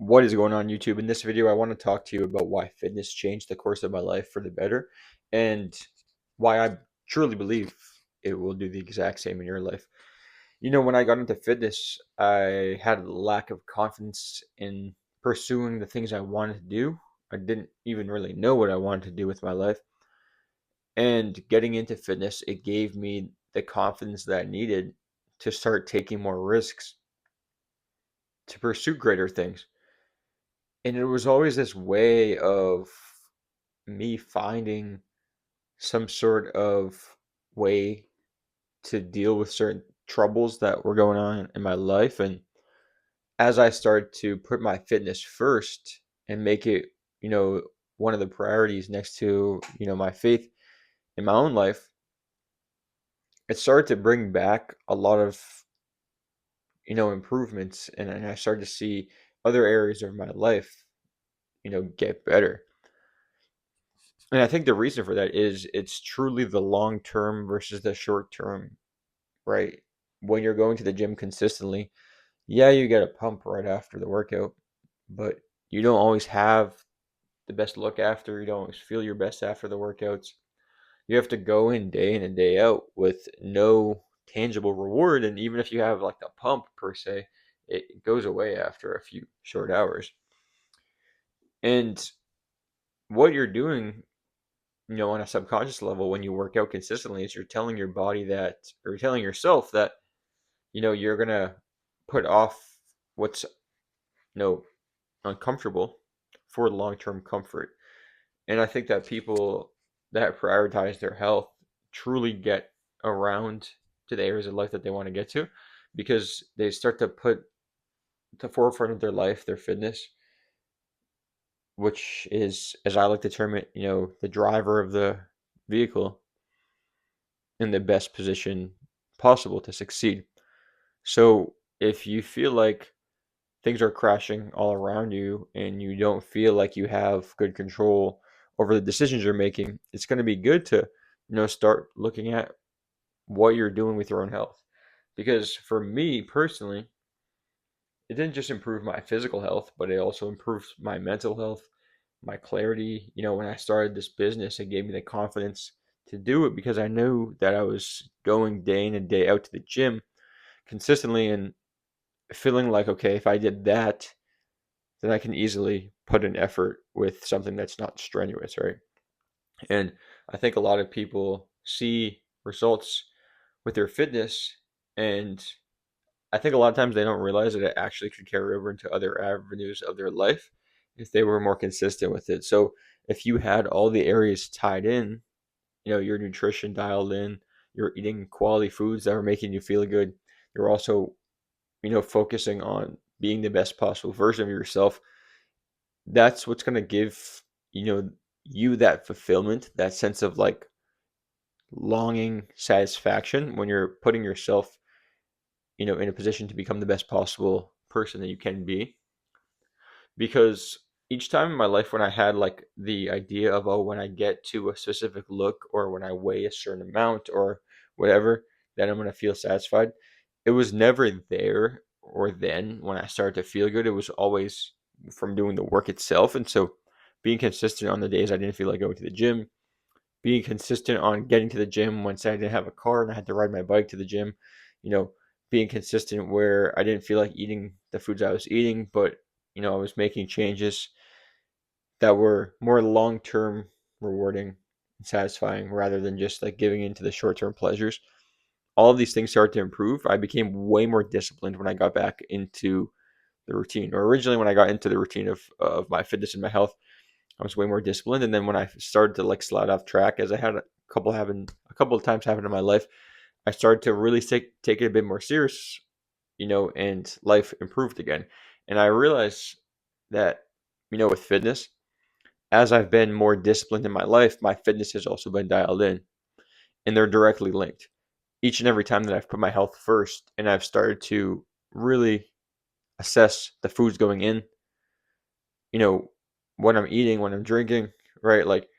What is going on YouTube? In this video, I want to talk to you about why fitness changed the course of my life for the better and why I truly believe it will do the exact same in your life. When I got into fitness, I had a lack of confidence in pursuing the things I wanted to do. I didn't even really know what I wanted to do with my life. And getting into fitness, it gave me the confidence that I needed to start taking more risks, to pursue greater things. And it was always this way of me finding some sort of way to deal with certain troubles that were going on in my life. And as I started to put my fitness first and make it, you know, one of the priorities next to, my faith in my own life, it started to bring back a lot of, improvements. And I started to see other areas of my life, get better. And I think the reason for that is it's truly the long term versus the short term, right? When you're going to the gym consistently, yeah, you get a pump right after the workout, but you don't always have the best look after, you don't always feel your best after the workouts. You have to go in and day out with no tangible reward. And even if you have like the pump per se, it goes away after a few short hours. And what you're doing on a subconscious level when you work out consistently is you're telling your body that, or you're telling yourself that, you're gonna put off what's, uncomfortable for long-term comfort. And I think that people that prioritize their health truly get around to the areas of life that they want to get to because they start to put the forefront of their life, their fitness, which is, as I like to term it, the driver of the vehicle in the best position possible to succeed. So if you feel like things are crashing all around you and you don't feel like you have good control over the decisions you're making, it's going to be good to, start looking at what you're doing with your own health. Because for me personally, it didn't just improve my physical health, but it also improved my mental health, my clarity. When I started this business, it gave me the confidence to do it because I knew that I was going day in and day out to the gym consistently and feeling like, okay, if I did that, then I can easily put an effort with something that's not strenuous, right? And I think a lot of people see results with their fitness, and I think a lot of times they don't realize that it actually could carry over into other avenues of their life if they were more consistent with it. So if you had all the areas tied in, your nutrition dialed in, you're eating quality foods that are making you feel good, you're also, focusing on being the best possible version of yourself, that's what's going to give, you know, you that fulfillment, that sense of like longing satisfaction when you're putting yourself, in a position to become the best possible person that you can be. Because each time in my life when I had like the idea of, oh, when I get to a specific look or when I weigh a certain amount or whatever, then I'm going to feel satisfied. It was never there or then when I started to feel good. It was always from doing the work itself. And so being consistent on the days I didn't feel like going to the gym, being consistent on getting to the gym when say I didn't have a car and I had to ride my bike to the gym, you know, being consistent where I didn't feel like eating the foods I was eating, but I was making changes that were more long-term rewarding and satisfying rather than just like giving into the short-term pleasures. All of these things started to improve. I became way more disciplined when I got back into the routine. Or originally when I got into the routine of my fitness and my health, I was way more disciplined. And then when I started to like slide off track, as I had a couple of times happen in my life, I started to really take it a bit more serious, and life improved again. And I realized that, with fitness, as I've been more disciplined in my life, my fitness has also been dialed in, and they're directly linked. Each and every time that I've put my health first and I've started to really assess the foods going in, you know, what I'm eating, what I'm drinking, right? Like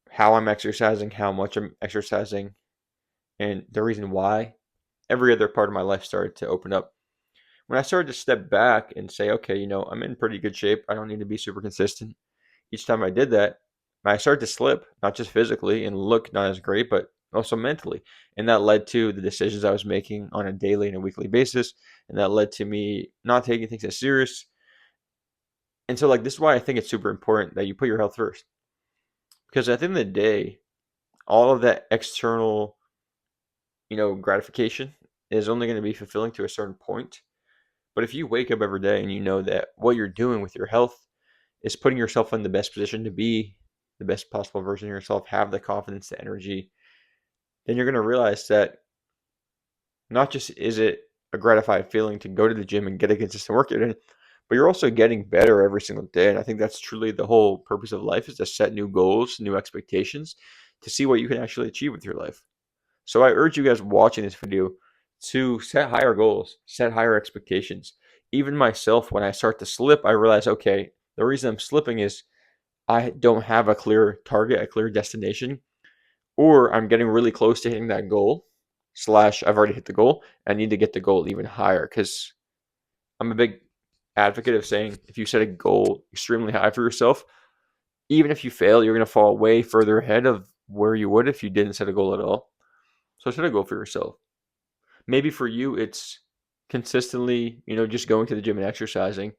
how I'm exercising, how much I'm exercising, and the reason why, every other part of my life started to open up. When I started to step back and say, okay, I'm in pretty good shape. I don't need to be super consistent. Each time I did that, I started to slip, not just physically and look not as great, but also mentally. And that led to the decisions I was making on a daily and a weekly basis. And that led to me not taking things as serious. And so, like, this is why I think it's super important that you put your health first. Because at the end of the day, all of that external, gratification is only going to be fulfilling to a certain point. But if you wake up every day and you know that what you're doing with your health is putting yourself in the best position to be the best possible version of yourself, have the confidence, the energy, then you're going to realize that not just is it a gratifying feeling to go to the gym and get a consistent workout in, but you're also getting better every single day. And I think that's truly the whole purpose of life, is to set new goals, new expectations, to see what you can actually achieve with your life. So I urge you guys watching this video to set higher goals, set higher expectations. Even myself, when I start to slip, I realize, okay, the reason I'm slipping is I don't have a clear target, a clear destination, or I'm getting really close to hitting that goal, slash I've already hit the goal. I need to get the goal even higher, because I'm a big advocate of saying, if you set a goal extremely high for yourself, even if you fail, you're going to fall way further ahead of where you would if you didn't set a goal at all. So set a goal for yourself. Maybe for you, it's consistently, just going to the gym and exercising.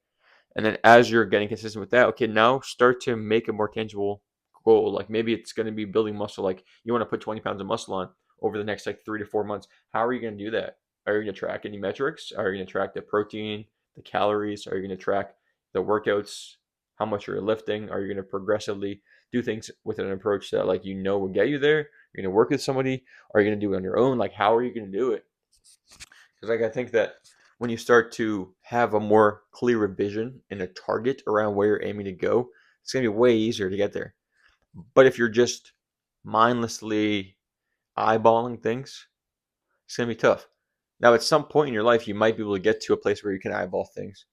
And then as you're getting consistent with that, okay, now start to make a more tangible goal. Like maybe it's going to be building muscle. Like you want to put 20 pounds of muscle on over the next like 3 to 4 months. How are you going to do that? Are you going to track any metrics? Are you going to track the protein, the calories? Are you going to track the workouts, how much you're lifting? Are you going to progressively do things with an approach that will get you there? You're going to work with somebody? Are you going to do it on your own? Like how are you going to do it? Because I think that when you start to have a more clear vision and a target around where you're aiming to go, it's going to be way easier to get there. But if you're just mindlessly eyeballing things, it's going to be tough. Now, at some point in your life, you might be able to get to a place where you can eyeball things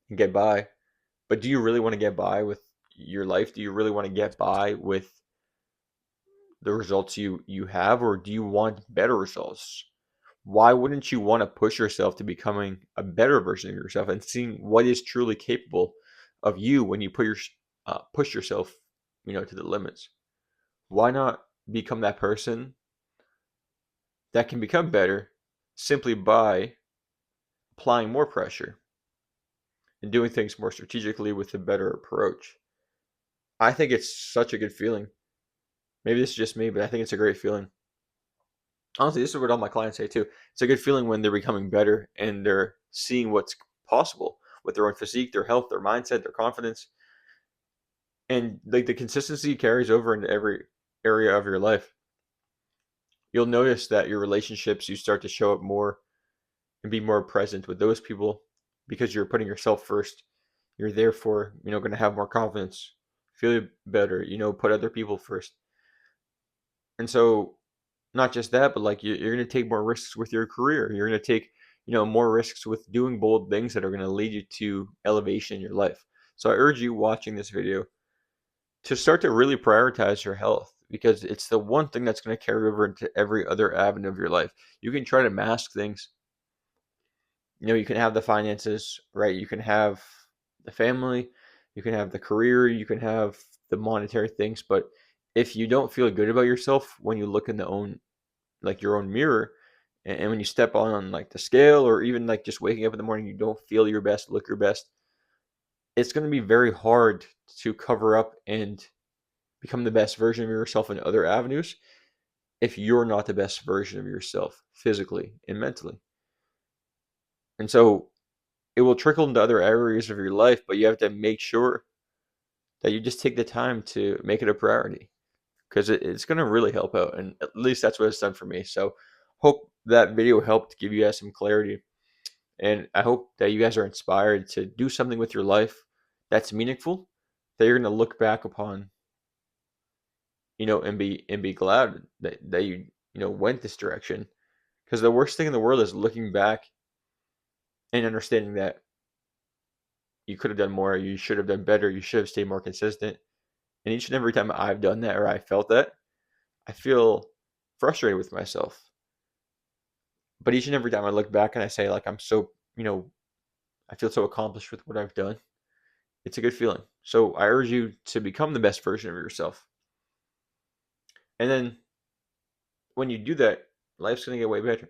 and get by. But do you really want to get by with your life? Do you really want to get by with the results you have, or do you want better results? Why wouldn't you want to push yourself to becoming a better version of yourself and seeing what is truly capable of you when you push yourself, to the limits? Why not become that person that can become better simply by applying more pressure and doing things more strategically with a better approach? I think it's such a good feeling. Maybe this is just me, but I think it's a great feeling. Honestly, this is what all my clients say too. It's a good feeling when they're becoming better and they're seeing what's possible with their own physique, their health, their mindset, their confidence. And like the consistency carries over into every area of your life. You'll notice that your relationships, you start to show up more and be more present with those people because you're putting yourself first. You're therefore, going to have more confidence, feel better, put other people first. And so not just that, but like you're going to take more risks with your career. You're going to take, more risks with doing bold things that are going to lead you to elevation in your life. So I urge you watching this video to start to really prioritize your health, because it's the one thing that's going to carry over into every other avenue of your life. You can try to mask things. You can have the finances, right? You can have the family, you can have the career, you can have the monetary things, but if you don't feel good about yourself when you look in your own mirror, and when you step on like the scale, or even like just waking up in the morning, you don't feel your best, look your best, it's going to be very hard to cover up and become the best version of yourself in other avenues if you're not the best version of yourself physically and mentally. And so it will trickle into other areas of your life, but you have to make sure that you just take the time to make it a priority, because it's going to really help out. And at least that's what it's done for me. So hope that video helped give you guys some clarity. And I hope that you guys are inspired to do something with your life that's meaningful, that you're going to look back upon, and be glad that you went this direction. Because the worst thing in the world is looking back and understanding that you could have done more, you should have done better, you should have stayed more consistent. And each and every time I've done that, or I felt that, I feel frustrated with myself. But each and every time I look back and I say, like, I'm so, I feel so accomplished with what I've done. It's a good feeling. So I urge you to become the best version of yourself. And then when you do that, life's gonna get way better.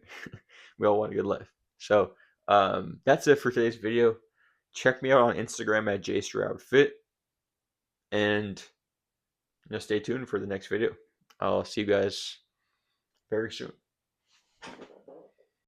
We all want a good life. So that's it for today's video. Check me out on Instagram at jstroudfit, and stay tuned for the next video. I'll see you guys very soon.